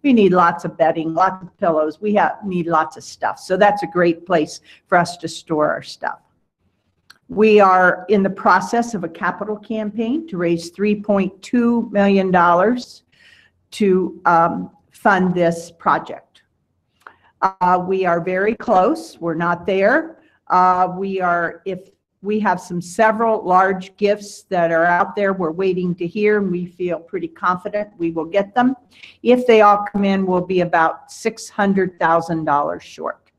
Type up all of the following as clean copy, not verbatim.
We need lots of bedding, lots of pillows. We need lots of stuff. So that's a great place for us to store our stuff. We are in the process of a capital campaign to raise $3.2 million to fund this project. We are very close. We're not there. We have several large gifts that are out there we're waiting to hear, and we feel pretty confident we will get them. If they all come in, we'll be about $600,000 short.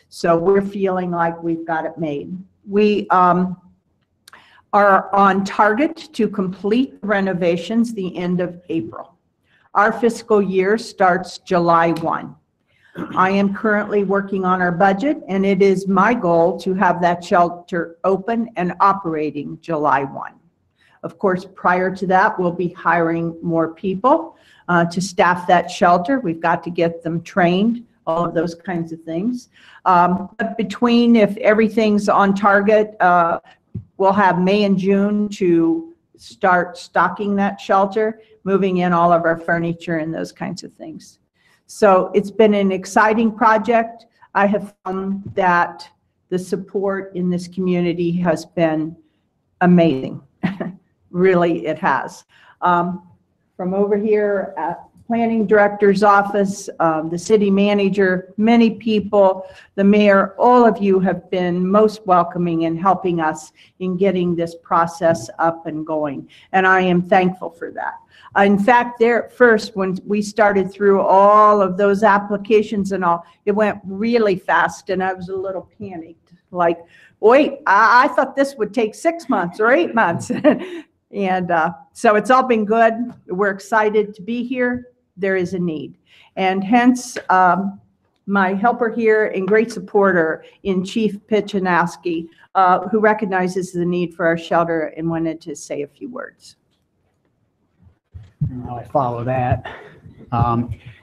So we're feeling like we've got it made. We are on target to complete renovations the end of April. Our fiscal year starts July 1. I am currently working on our budget, and it is my goal to have that shelter open and operating July 1. Of course, prior to that, we'll be hiring more people to staff that shelter. We've got to get them trained, all of those kinds of things. But if everything's on target, we'll have May and June to start stocking that shelter, moving in all of our furniture and those kinds of things. So it's been an exciting project. I have found that the support in this community has been amazing. Really, it has. From over here at Planning Director's office, the city manager, many people, the mayor, all of you have been most welcoming in helping us in getting this process up and going. And I am thankful for that. In fact, there at first, when we started through all of those applications and all, it went really fast, and I was a little panicked. Like, wait, I thought this would take 6 months or 8 months. And so it's all been good. We're excited to be here. There is a need. And hence, my helper here and great supporter in Chief Pichanowski, who recognizes the need for our shelter and wanted to say a few words. I follow that.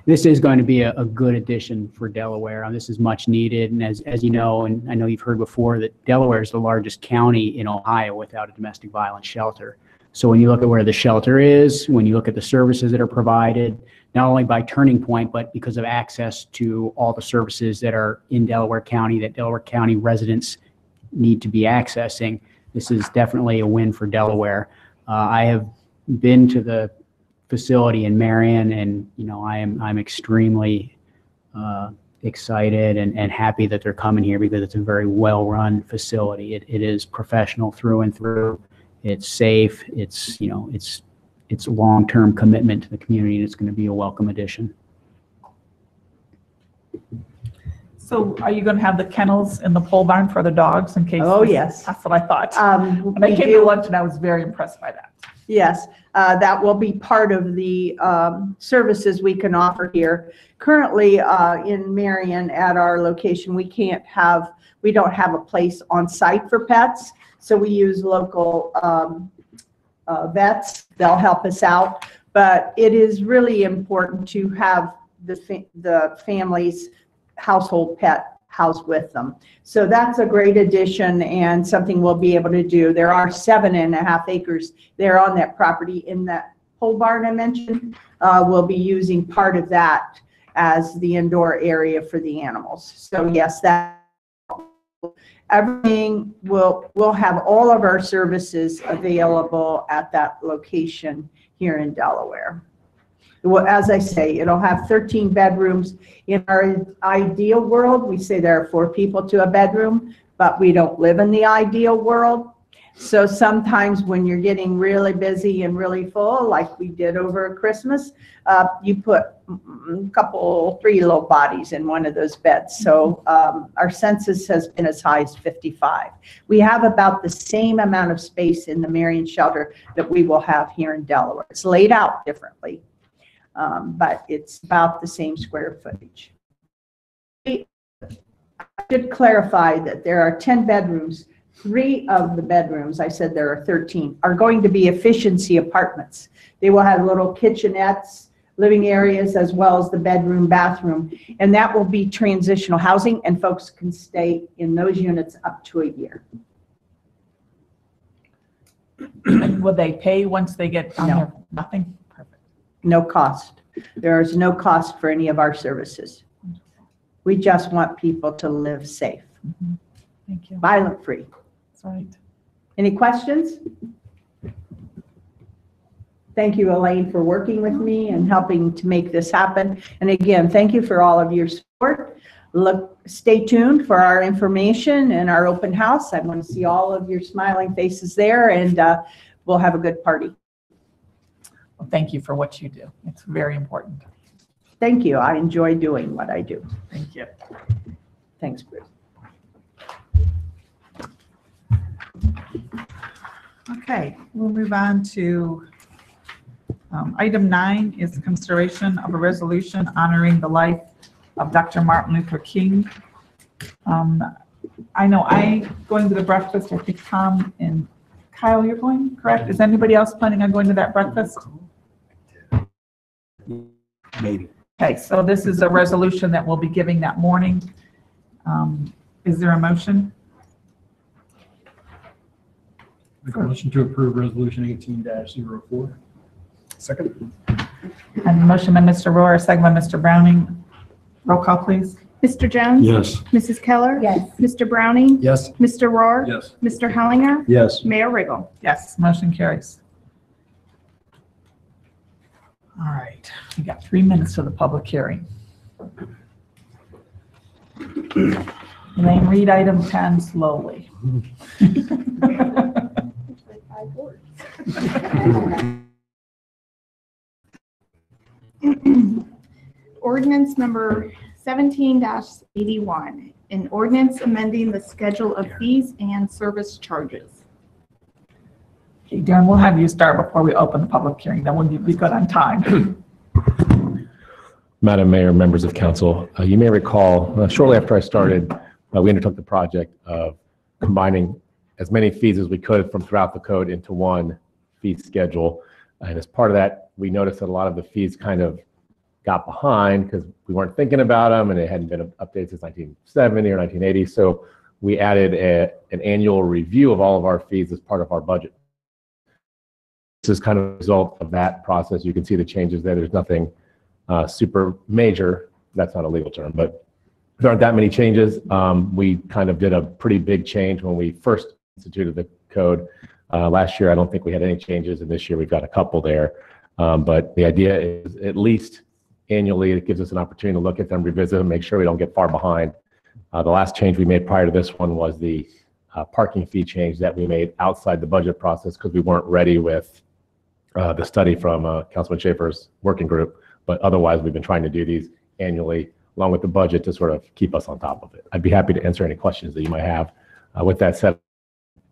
This is going to be a good addition for Delaware. This is much needed, and as you know, and I know you've heard before, that Delaware is the largest county in Ohio without a domestic violence shelter. So when you look at where the shelter is, when you look at the services that are provided, not only by Turning Point, but because of access to all the services that are in Delaware County, that Delaware County residents need to be accessing, this is definitely a win for Delaware. I have been to the facility in Marion, and I'm extremely excited and happy that they're coming here, because it's a very well-run facility. It is professional through and through. It's safe. It's a long-term commitment to the community, and it's going to be a welcome addition. So are you going to have the kennels in the pole barn for the dogs in case? Oh, yes. That's what I thought. When I came to lunch, and I was very impressed by that. Yes, that will be part of the services we can offer here. Currently in Marion at our location, we don't have a place on site for pets, so we use local vets. They'll help us out, but it is really important to have the family's household pet housed with them. So that's a great addition and something we'll be able to do. There are 7.5 acres there on that property in that pole barn I mentioned. We'll be using part of that as the indoor area for the animals. So yes, everything we'll have all of our services available at that location here in Delaware. Well, as I say, it'll have 13 bedrooms. In our ideal world, we say there are 4 people to a bedroom, but we don't live in the ideal world. So sometimes when you're getting really busy and really full, like we did over Christmas, you put a 3 little bodies in one of those beds. So our census has been as high as 55. We have about the same amount of space in the Marion shelter that we will have here in Delaware. It's laid out differently. But it's about the same square footage. I should clarify that there are 10 bedrooms. 3 of the bedrooms, I said there are 13, are going to be efficiency apartments. They will have little kitchenettes, living areas, as well as the bedroom, bathroom, and that will be transitional housing, and folks can stay in those units up to a year. And will they pay once they get on there? Nothing? Perfect. No cost. There is no cost for any of our services. We just want people to live safe, Thank you. violent-free. That's right. Any questions? Thank you, Elaine, for working with me and helping to make this happen. And again, thank you for all of your support. Stay tuned for our information and our open house. I want to see all of your smiling faces there, and we'll have a good party. Well, thank you for what you do. It's very important. Thank you. I enjoy doing what I do. Thank you. Thanks, Bruce. Okay, we'll move on to item 9 is consideration of a resolution honoring the life of Dr. Martin Luther King. I know going to the breakfast. I think Tom and Kyle, you're going, correct? Is anybody else planning on going to that breakfast? Maybe. Okay, so this is a resolution that we'll be giving that morning. Is there a motion? Make a motion to approve resolution 18-04. Second. And motion by Mr. Rohr, second by Mr. Browning. Roll call, please. Mr. Jones? Yes. Mrs. Keller? Yes. Mr. Browning? Yes. Mr. Rohr? Yes. Mr. Hellinger? Yes. Mayor Riggle? Yes, motion carries. All right, we got 3 minutes to the public hearing. Elaine, read item 10 slowly. Ordinance number 17-81, an ordinance amending the schedule of fees and service charges. Okay, Darren, we'll have you start before we open the public hearing, then we'll be good on time. Madam Mayor, members of council, you may recall shortly after I started, we undertook the project of combining as many fees as we could from throughout the code into one fee schedule. And as part of that, we noticed that a lot of the fees kind of got behind because we weren't thinking about them and it hadn't been updated since 1970 or 1980. So we added an annual review of all of our fees as part of our budget. This is kind of a result of that process. You can see the changes there. There's nothing super major. That's not a legal term, but there aren't that many changes. We kind of did a pretty big change when we first instituted the code. Last year, I don't think we had any changes, and this year we've got a couple there. But the idea is at least annually, it gives us an opportunity to look at them, revisit them, make sure we don't get far behind. The last change we made prior to this one was the parking fee change that we made outside the budget process because we weren't ready with the study from Councilman Schaefer's working group. But otherwise, we've been trying to do these annually along with the budget to sort of keep us on top of it. I'd be happy to answer any questions that you might have. With that said,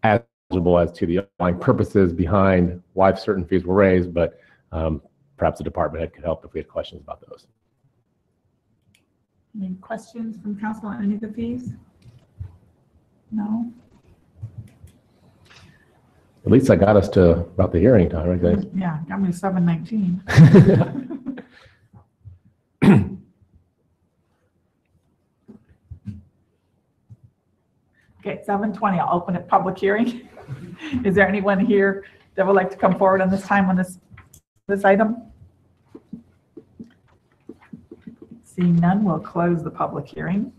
as eligible as to the underlying purposes behind why certain fees were raised, but perhaps the department head could help if we had questions about those. Any questions from council on any of the fees? No? At least I got us to about the hearing time, right, guys? Yeah, got me 7:19. Okay, 7:20, I'll open a public hearing. Is there anyone here that would like to come forward on this time on this item? Seeing none, we'll close the public hearing.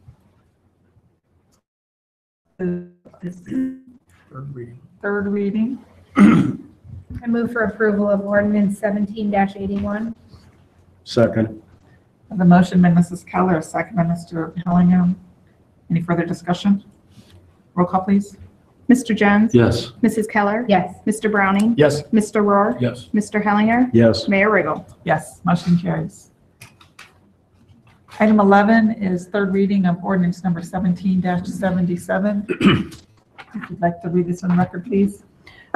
Third reading. I move for approval of ordinance 17-81. Second. The motion by Mrs. Keller, a second by Mr. Hellingham. Any further discussion? Roll call, please. Mr. Jones? Yes. Mrs. Keller? Yes. Mr. Browning? Yes. Mr. Rohr? Yes. Mr. Hellinger? Yes. Mayor Riggle? Yes, motion carries. Item 11 is third reading of ordinance number 17-77. If you'd like to read this on record, please.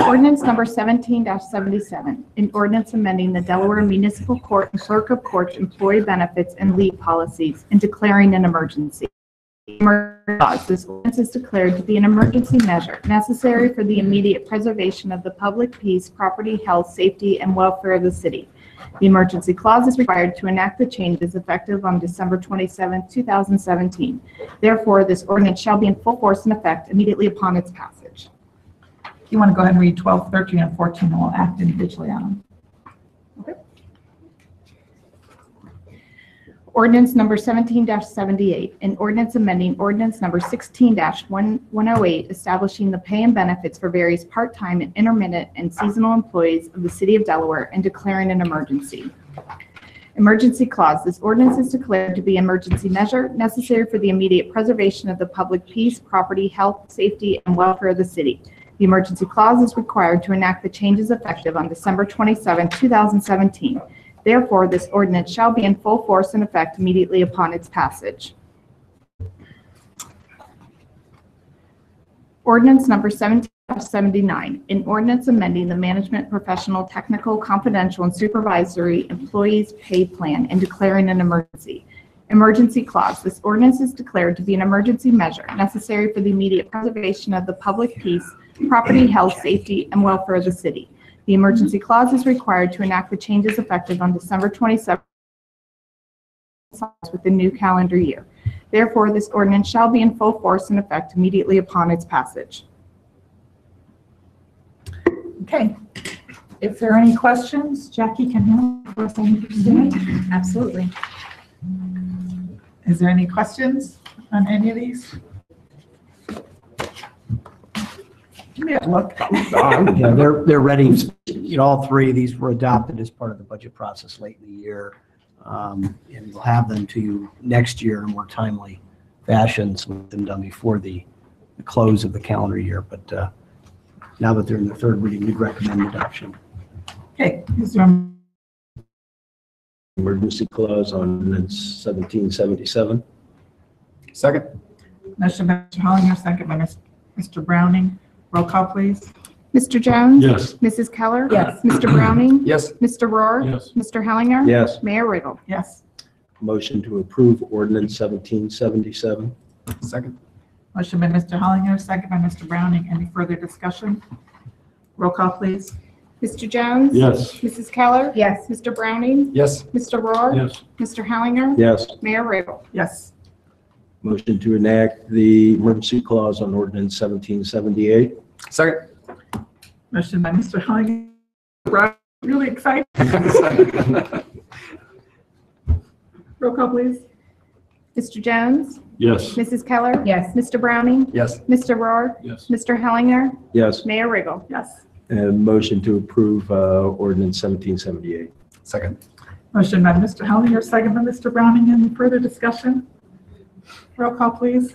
Ordinance number 17-77, an ordinance amending the Delaware Municipal Court and Clerk of Court employee benefits and leave policies and declaring an emergency. This ordinance is declared to be an emergency measure necessary for the immediate preservation of the public peace, property, health, safety, and welfare of the city. The emergency clause is required to enact the changes effective on December 27, 2017. Therefore, this ordinance shall be in full force and effect immediately upon its passage. If you want to go ahead and read 12, 13, and 14, and we'll act individually on them. Ordinance number 17-78, an ordinance amending ordinance number 16-1108, establishing the pay and benefits for various part-time and intermittent and seasonal employees of the City of Delaware and declaring an emergency. Emergency clause. This ordinance is declared to be an emergency measure necessary for the immediate preservation of the public peace, property, health, safety, and welfare of the city. The emergency clause is required to enact the changes effective on December 27, 2017. Therefore, this ordinance shall be in full force and effect immediately upon its passage. Ordinance number 17-79, an ordinance amending the management, professional, technical, confidential, and supervisory employees pay plan and declaring an emergency. Emergency clause. This ordinance is declared to be an emergency measure necessary for the immediate preservation of the public peace, property, health, safety, and welfare of the city. The emergency clause is required to enact the changes effective on December 27th with the new calendar year. Therefore, this ordinance shall be in full force and effect immediately upon its passage. Okay. If there are any questions, Jackie can help for us on today. Absolutely. Is there any questions on any of these? Give me a look. Yeah, they're ready. You know, all three of these were adopted as part of the budget process late in the year. And we'll have them to you next year in a more timely fashion, so we'll them done before the close of the calendar year. But now that they're in the third reading, we'd recommend adoption. Okay. Is there a Emergency clause on ordinance 1777. Second. motion by Mr. Hollinger, second by Mr. Browning? Roll call, please. Mr. Jones? Yes. Mrs. Keller? Yes. Mr. Browning? Yes. Mr. Rohr? Yes. Mr. Hellinger? Yes. Mayor Riggle? Yes. Motion to approve ordinance 1777. Second. Motion by Mr. Hollinger, second by Mr. Browning. Any further discussion? Roll call, please. Mr. Jones? Yes. Mrs. Keller? Yes. Mr. Browning? Yes. Mr. Rohr? Yes. Mr. Hellinger? Yes. Mayor Riggle? Yes. Motion to enact the emergency clause on ordinance 1778. Second. Motion by Mr. Hollinger. Right, really excited. Roll call, please. Mr. Jones? Yes. Mrs. Keller? Yes. Mr. Browning? Yes. Mr. Rohr? Yes. Mr. Hellinger? Yes. Mayor Riggle? Yes. And motion to approve ordinance 1778. Second. Motion by Mr. Hollinger, second by Mr. Browning. Any further discussion? Roll call, please.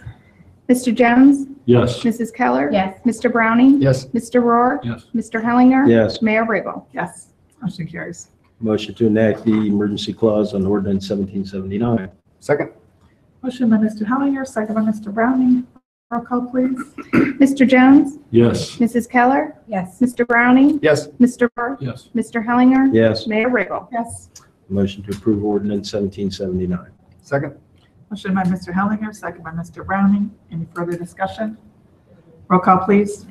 Mr. Jones? Yes. Mrs. Keller? Yes. Mr. Browning? Yes. Mr. Rohr? Yes. Mr. Hellinger? Yes. Mayor Riggle? Yes. Motion carries. Motion to enact the emergency clause on ordinance 1779. Second. Motion by Mr. Hollinger, second by Mr. Browning. Roll call, please. Mr. Jones? Yes. Mrs. Keller? Yes. Mr. Browning? Yes. Mr. Rohr? Yes. Mr. Hellinger? Yes. Mayor Riggle? Yes. Motion to approve ordinance 1779. Second. Motion by Mr. Hellinger, second by Mr. Browning. Any further discussion? Roll call, please.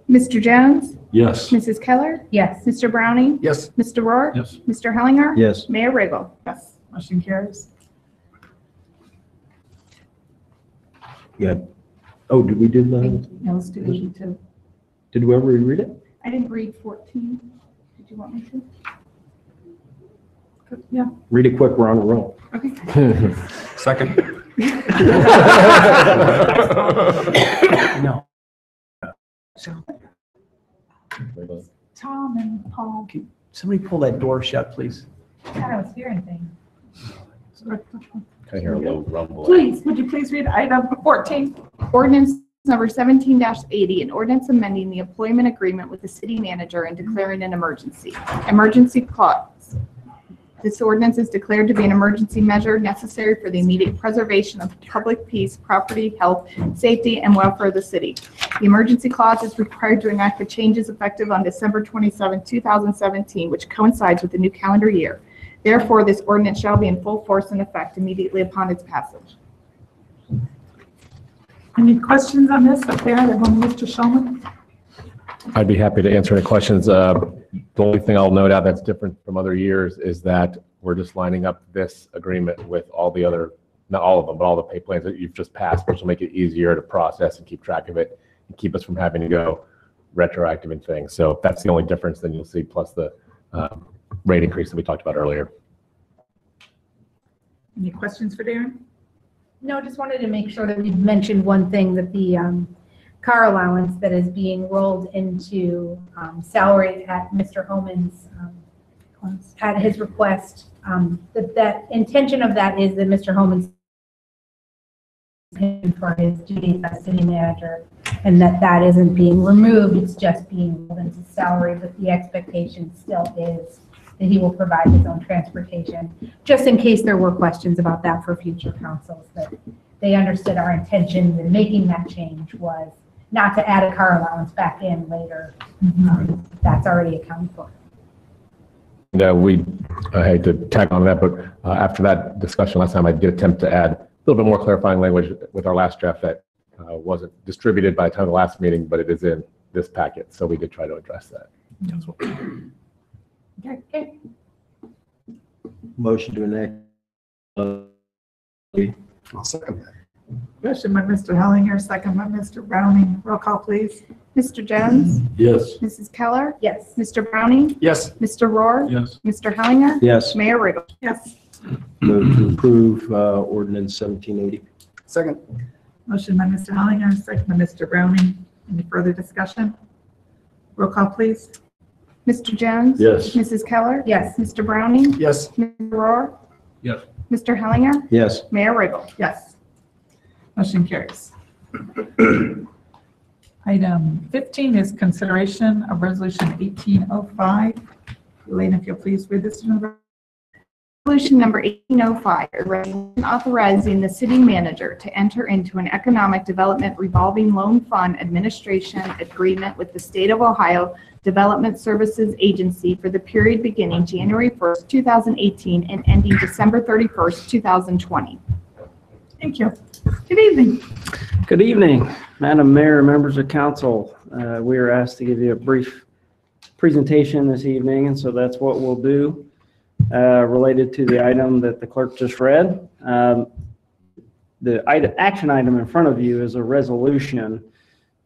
Mr. Jones? Yes. Mrs. Keller? Yes. Mr. Browning? Yes. Mr. Rohr? Yes. Mr. Hellinger? Yes. Mayor Riggle? Yes. Motion carries. Yeah. Oh, did we do the, Now let's do 82. did we ever read it? I didn't read 14. Did you want me to? Yeah. Read it quick, we're on a roll. Okay. Second. No. Tom and Paul. Somebody pull that door shut, please. I thought I was hearing things. I hear a low rumble. Please, would you please read item 14? Ordinance number 17-80, an ordinance amending the employment agreement with the city manager and declaring an emergency. Emergency clause. This ordinance is declared to be an emergency measure necessary for the immediate preservation of public peace, property, health, safety, and welfare of the city. The emergency clause is required to enact the changes effective on December 27, 2017, which coincides with the new calendar year. Therefore, this ordinance shall be in full force and effect immediately upon its passage. Any questions on this up there? Mr. Shulman? I'd be happy to answer any questions. The only thing I'll note out that's different from other years is that we're just lining up this agreement with all the other, not all of them, but all the pay plans that you've just passed, which will make it easier to process and keep track of it and keep us from having to go retroactive and things. So that's the only difference then you'll see, plus the rate increase that we talked about earlier. Any questions for Darren? No, just wanted to make sure that we mentioned one thing, that the car allowance that is being rolled into salary at Mr. Homan's, at his request, that intention of that is that Mr. Homan's paying for his duties as city manager, and that isn't being removed, it's just being rolled into salary, but the expectation still is that he will provide his own transportation, just in case there were questions about that for future councils, that they understood our intention in making that change was not to add a car allowance back in later. That's already accounted for. I hate to tack on that, but after that discussion last time, I did attempt to add a little bit more clarifying language with our last draft that wasn't distributed by the time of the last meeting, but it is in this packet. So we did try to address that. Okay. Motion to enact. I'll second that. Motion by Mr. Hellinger, second by Mr. Browning. Roll call, please. Mr. Jones? Yes. Mrs. Keller? Yes. Mr. Browning? Yes. Mr. Rohr? Yes. Mr. Hellinger? Yes. Mayor Riggle? Yes. Move to approve ordinance 1780. Second. Motion by Mr. Hellinger, second by Mr. Browning. Any further discussion? Roll call, please. Mr. Jones? Yes. Mrs. Keller? Yes. Mr. Browning? Yes. Mr. Rohr? Yes. Mr. Hellinger? Yes. Mayor Riggle? Yes. Motion carries. Item 15 is consideration of resolution 1805. Elaine, if you'll please read this. Resolution number 1805, a resolution authorizing the city manager to enter into an economic development revolving loan fund administration agreement with the State of Ohio Development Services Agency for the period beginning January 1st, 2018 and ending December 31st, 2020. Thank you. Good evening. Good evening, Madam Mayor, members of council. We are asked to give you a brief presentation this evening, and so that's what we'll do related to the item that the clerk just read. The action item in front of you is a resolution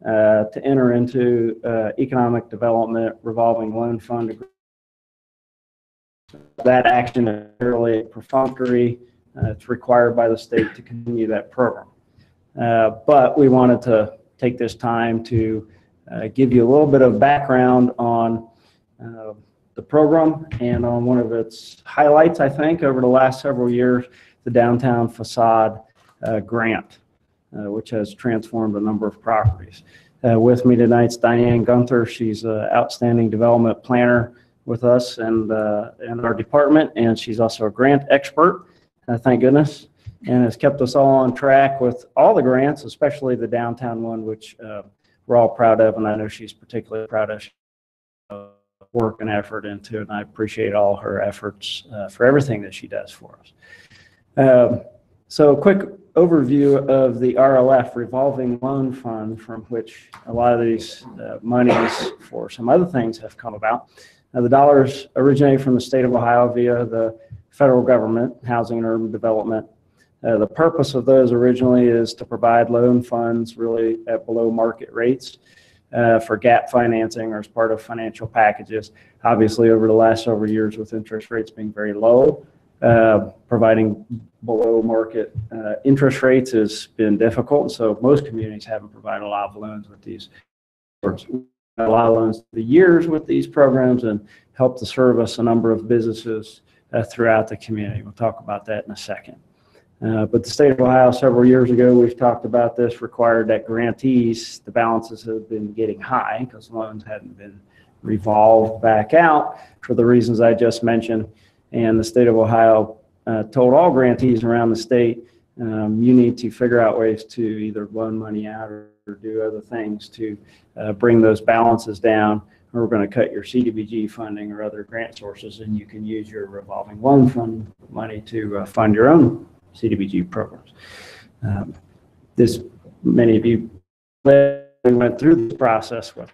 to enter into economic development revolving loan fund agreement. That action is fairly perfunctory. It's required by the state to continue that program. But we wanted to take this time to give you a little bit of background on the program and on one of its highlights, I think, over the last several years, the Downtown Facade Grant, which has transformed a number of properties. With me tonight's Diane Gunther. She's an outstanding development planner with us and our department, and she's also a grant expert. Thank goodness, and has kept us all on track with all the grants, especially the downtown one, which we're all proud of, and I know she's particularly proud of work and effort into, and I appreciate all her efforts for everything that she does for us. So a quick overview of the RLF, Revolving Loan Fund, from which a lot of these monies for some other things have come about. Now, the dollars originate from the state of Ohio via the federal government, Housing and Urban Development. The purpose of those originally is to provide loan funds really at below market rates for gap financing or as part of financial packages. Obviously, over the last several years with interest rates being very low, providing below market interest rates has been difficult. So most communities haven't provided a lot of loans with these sorts of a lot of loans the years with these programs and help to service a number of businesses throughout the community. We'll talk about that in a second. But the state of Ohio, several years ago, we've talked about this, required that grantees, the balances have been getting high because loans hadn't been revolved back out for the reasons I just mentioned. And the state of Ohio told all grantees around the state, you need to figure out ways to either loan money out or do other things to bring those balances down, or we're going to cut your CDBG funding or other grant sources, and you can use your revolving loan fund money to fund your own CDBG programs. Many of you went through this process with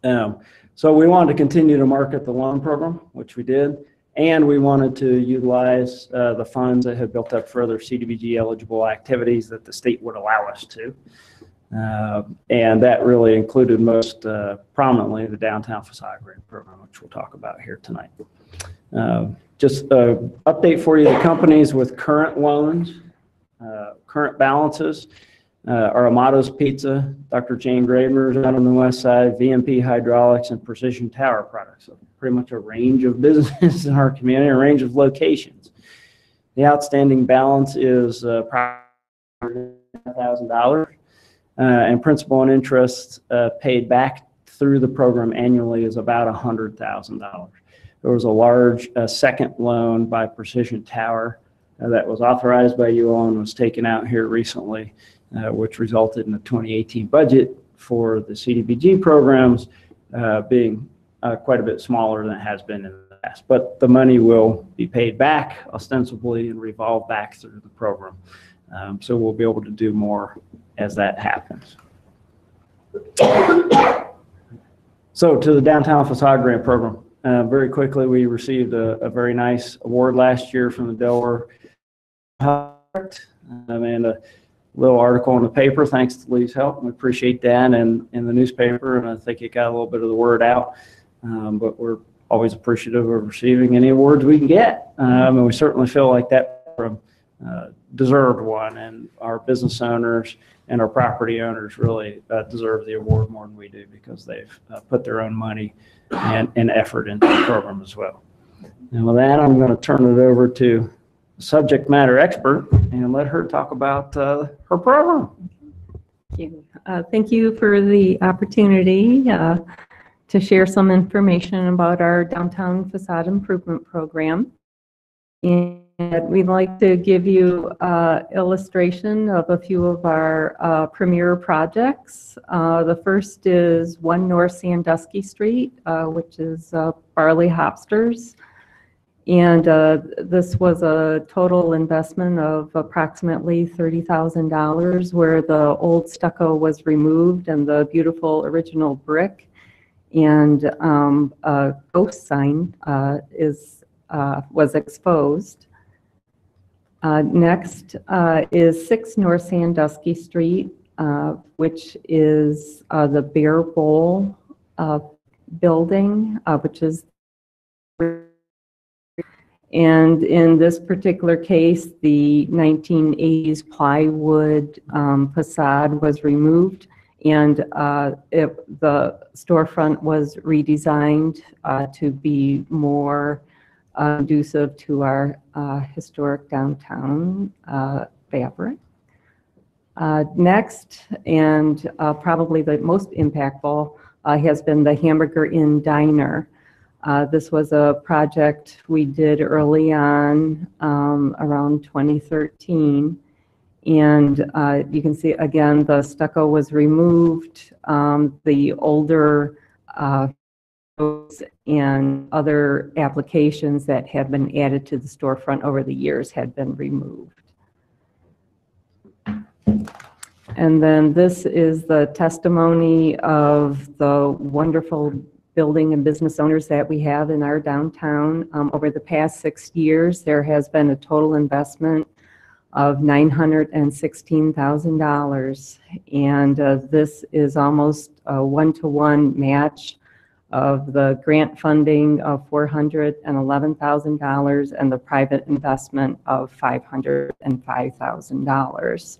them. So we wanted to continue to market the loan program, which we did, and we wanted to utilize the funds that had built up further CDBG eligible activities that the state would allow us to. And that really included most prominently the Downtown Facade Grant Program, which we'll talk about here tonight. Just an update for you, the companies with current loans, current balances, are Amato's Pizza, Dr. Jane Graber's out on the west side, VMP Hydraulics, and Precision Tower Products. So pretty much a range of businesses in our community, a range of locations. The outstanding balance is approximately $1,000, and principal and interest paid back through the program annually is about $100,000. There was a large second loan by Precision Tower that was authorized by you all and was taken out here recently, which resulted in the 2018 budget for the CDBG programs being quite a bit smaller than it has been in the past. But the money will be paid back ostensibly and revolve back through the program. So we'll be able to do more as that happens. So to the Downtown Facade Grant Program. Very quickly, we received a very nice award last year from the Delaware and a little article in the paper, thanks to Lee's help. We appreciate that, and in the newspaper, and I think it got a little bit of the word out. But we're always appreciative of receiving any awards we can get. And we certainly feel like that program deserved one, and our business owners and our property owners really deserve the award more than we do, because they've put their own money and effort into the program as well. And with that, I'm going to turn it over to the subject matter expert and let her talk about her program. Thank you. Thank you for the opportunity to share some information about our Downtown Facade Improvement Program. And we'd like to give you an illustration of a few of our premier projects. The first is 1 North Sandusky Street, which is Barley Hopsters. And this was a total investment of approximately $30,000, where the old stucco was removed and the beautiful original brick and a ghost sign was exposed. Next is 6 North Sandusky Street, which is the Bear Bowl building, which is, and in this particular case, the 1980s plywood facade was removed, and the storefront was redesigned to be more conducive to our historic downtown fabric. Next, and probably the most impactful, has been the Hamburger Inn Diner. This was a project we did early on, around 2013. And you can see, again, the stucco was removed. The older and other applications that had been added to the storefront over the years had been removed. And then this is the testimony of the wonderful building and business owners that we have in our downtown. Over the past 6 years, there has been a total investment of $916,000. And this is almost a one-to-one match of the grant funding of $411,000 and the private investment of $505,000.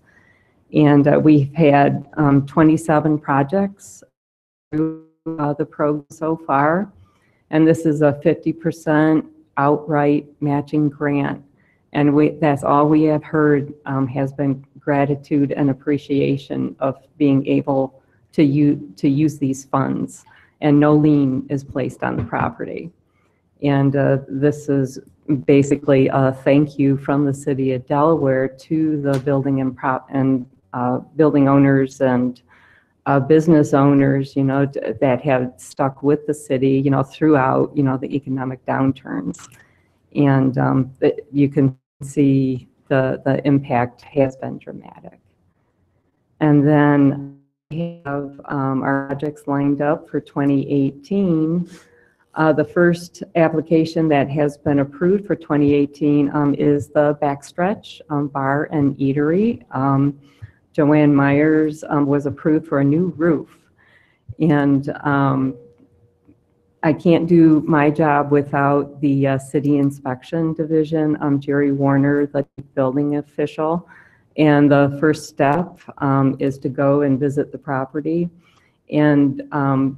And we've had 27 projects through the program so far, and this is a 50% outright matching grant. And that's all we have heard has been gratitude and appreciation of being able to use these funds, and no lien is placed on the property. And this is basically a thank you from the city of Delaware to the building and building owners and business owners, that have stuck with the city, throughout, the economic downturns. And you can see the impact has been dramatic. And then we have our projects lined up for 2018. The first application that has been approved for 2018 is the Backstretch Bar and Eatery. Joanne Myers was approved for a new roof. And I can't do my job without the city inspection division. Jerry Warner, the building official. And the first step is to go and visit the property. And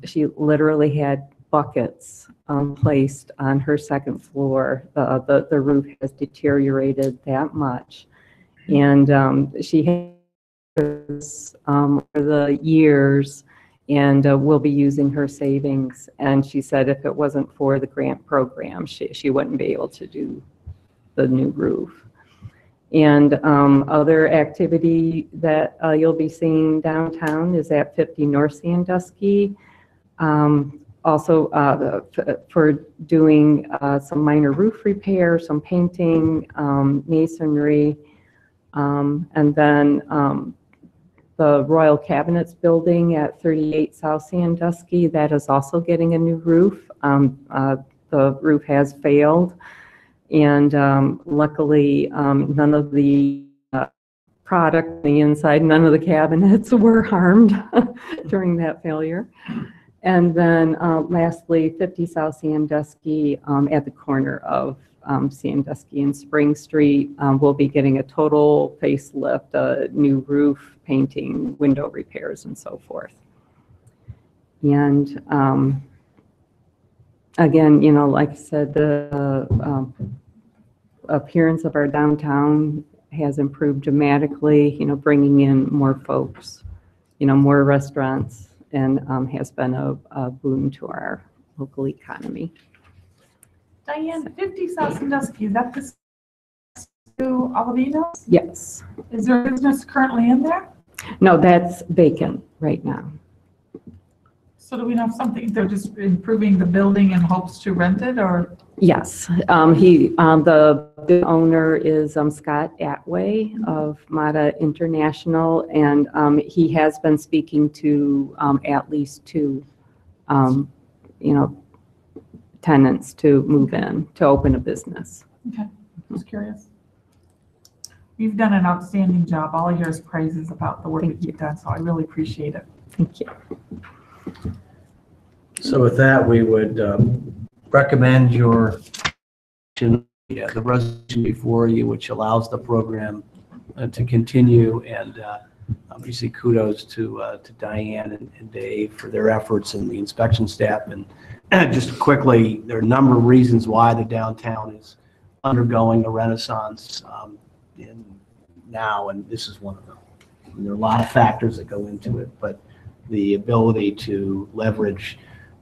she literally had buckets placed on her second floor. The roof has deteriorated that much. And she has over the years, and will be using her savings. And she said if it wasn't for the grant program, she wouldn't be able to do the new roof. And other activity that you'll be seeing downtown is at 50 North Sandusky. Also for doing some minor roof repair, some painting, masonry, and then the Royal Cabinets building at 38 South Sandusky, that is also getting a new roof. The roof has failed, and luckily none of the product on the inside, none of the cabinets were harmed during that failure. And then lastly, 50 South Sandusky at the corner of Sandusky and Spring Street will be getting a total facelift, a new roof, painting, window repairs, and so forth. And again, you know, like I said, the appearance of our downtown has improved dramatically, you know, bringing in more folks, you know, more restaurants, and has been a boon to our local economy. Diane, 50 South Sandusky, is that the to Olivinos? Yes. Is there a business currently in there? No, that's vacant right now. So do we know if something, they're just improving the building in hopes to rent it, or? Yes, the owner is Scott Atway of Mata International, and he has been speaking to at least 2, you know, tenants to move in, to open a business. Okay, just curious. You've done an outstanding job. All I hear is praises about the work that you've done, so I really appreciate it. Thank you. So with that, we would recommend your, the resolution before you, which allows the program to continue. And obviously kudos to Diane and Dave for their efforts and the inspection staff. And just quickly, there are a number of reasons why the downtown is undergoing a renaissance now, and this is one of them. And there are a lot of factors that go into it, but the ability to leverage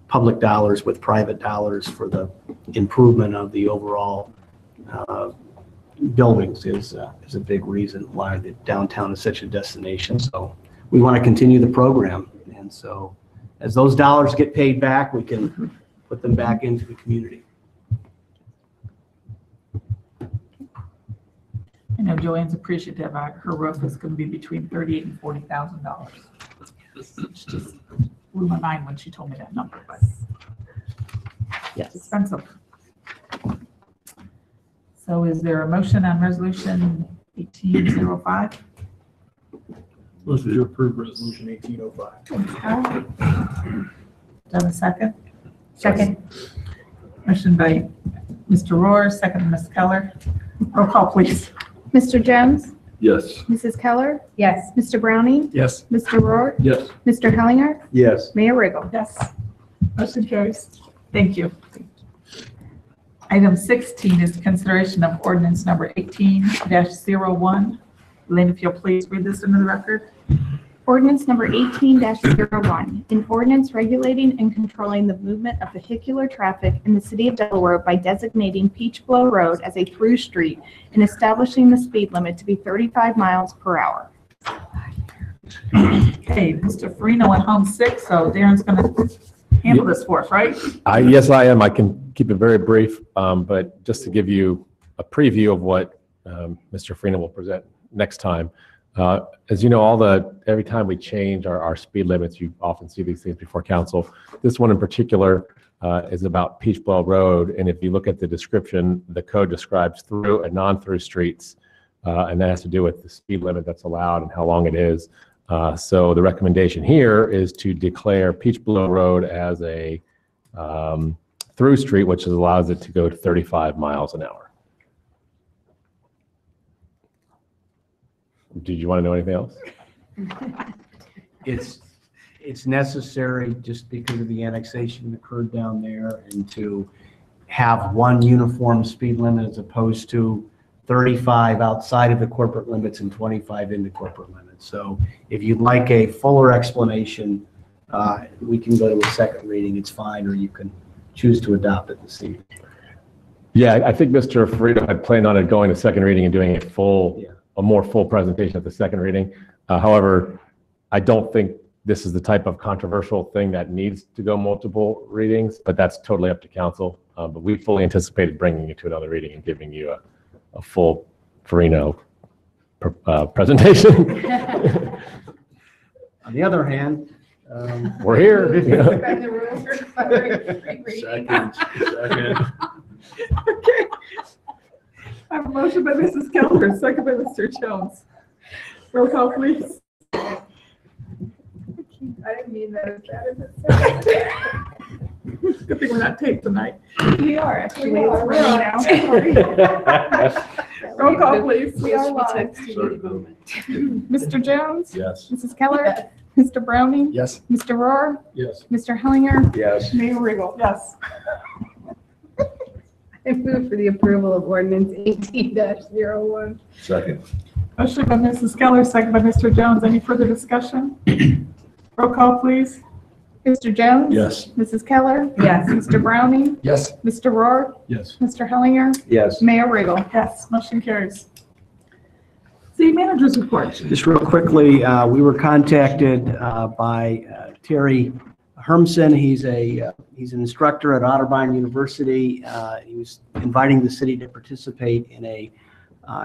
public dollars with private dollars for the improvement of the overall buildings is a big reason why the downtown is such a destination. So we want to continue the program, and so as those dollars get paid back, we can put them back into the community. I know Joanne's appreciative. Her roof is going to be between $38,000 and $40,000. It's just blew my mind when she told me that number, but Yes. it's expensive. So is there a motion on resolution 1805? Motion to approve resolution 1805. Do I have a second? Second. Motion by Mr. Rohr, second Ms. Keller. Roll call, please. Mr. Jones? Yes. Mrs. Keller? Yes. Mr. Browning? Yes. Mr. Rohr? Yes. Mr. Hellinger? Yes. Mayor Riggle? Yes. Motion carries. Thank you. Item 16 is consideration of ordinance number 18-01. Lynn, if you'll please read this into the record. Ordinance number 18-01, an ordinance regulating and controlling the movement of vehicular traffic in the city of Delaware by designating Peach Blow Road as a through street and establishing the speed limit to be 35 miles per hour. Okay, Mr. Farino went home sick, so Darren's going to handle this for us, right? Yes, I am. I can keep it very brief, but just to give you a preview of what Mr. Farina will present next time. As you know, every time we change our speed limits, you often see these things before council. This one in particular is about Peach Blow Road, and if you look at the description, the code describes through and non-through streets, and that has to do with the speed limit that's allowed and how long it is. So the recommendation here is to declare Peach Blow Road as a through street, which allows it to go to 35 miles an hour. Did you want to know anything else? It's necessary just because of the annexation that occurred down there and to have one uniform speed limit as opposed to 35 outside of the corporate limits and 25 in the corporate limits. So if you'd like a fuller explanation, we can go to a second reading, it's fine, or you can choose to adopt it this evening. Yeah, I think Mr. Farito had planned on it going to second reading and doing a more full presentation at the second reading. However, I don't think this is the type of controversial thing that needs to go multiple readings, but that's totally up to council. But we fully anticipated bringing it to another reading and giving you a full Farino presentation. On the other hand, We're here. Suspend the rules requiring three readings. Second. Okay. I have a motion by Mrs. Keller, second by Mr. Jones. Roll call, please. I didn't mean that as bad as it sounded. Good thing we're not taped tonight. We are, actually. We are. Roll call, please. We are live. Mr. Jones? Yes. Mrs. Keller? Mr. Browning? Yes. Mr. Rohr? Yes. Mr. Hellinger? Yes. Mayor Riggle. Yes. I move for the approval of ordinance 18-01. Second. Motion by Mrs. Keller, second by Mr. Jones. Any further discussion? Roll call, please. Mr. Jones? Yes. Mrs. Keller? Yes. Mr. Browning? Yes. Mr. Rohr? Yes. Mr. Hellinger? yes. Mayor Riggle? Yes, motion carries. City managers report. Just real quickly, we were contacted by Terry Hermson. He's an instructor at Otterbein University. He was inviting the city to participate in a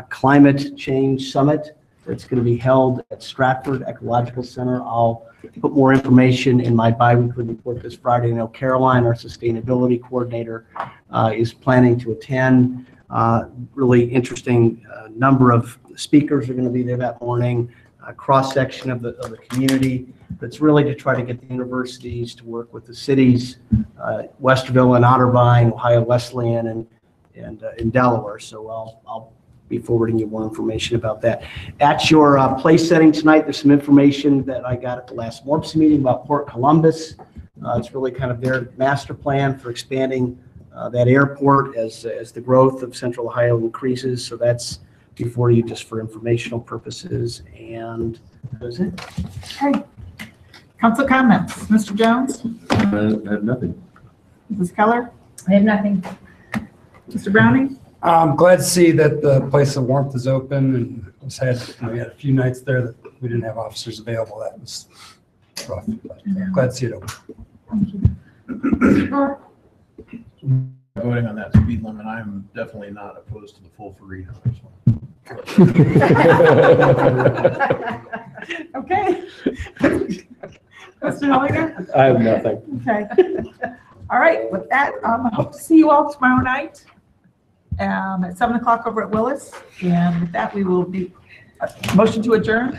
climate change summit that's going to be held at Stratford Ecological Center. I'll put more information in my biweekly report this Friday. I know Caroline, our sustainability coordinator, is planning to attend. Really interesting number of speakers are going to be there that morning, a cross-section of the community. That's really to try to get the universities to work with the cities, Westerville and Otterbein, Ohio Wesleyan, and in Delaware. So I'll be forwarding you more information about that. At your place setting tonight, there's some information that I got at the last MORPS meeting about Port Columbus. It's really kind of their master plan for expanding that airport as the growth of Central Ohio increases. So that's before you just for informational purposes. And that's it. Okay. Council comments. Mr. Jones? I have nothing. Mrs. Keller? I have nothing. Mr. Browning? I'm glad to see that the place of warmth is open, and we had a few nights there that we didn't have officers available. That was rough, but glad to see it open. Thank you. Voting on that speed limit, I'm definitely not opposed to the full Farino. Okay. Mr. Hellinger? I have nothing. Okay. All right, with that, I hope to see you all tomorrow night at 7 o'clock over at Willis. And with that, we will be, motion to adjourn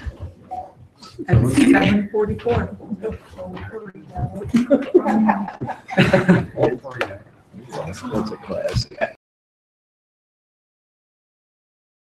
at 7:44. That's a classic.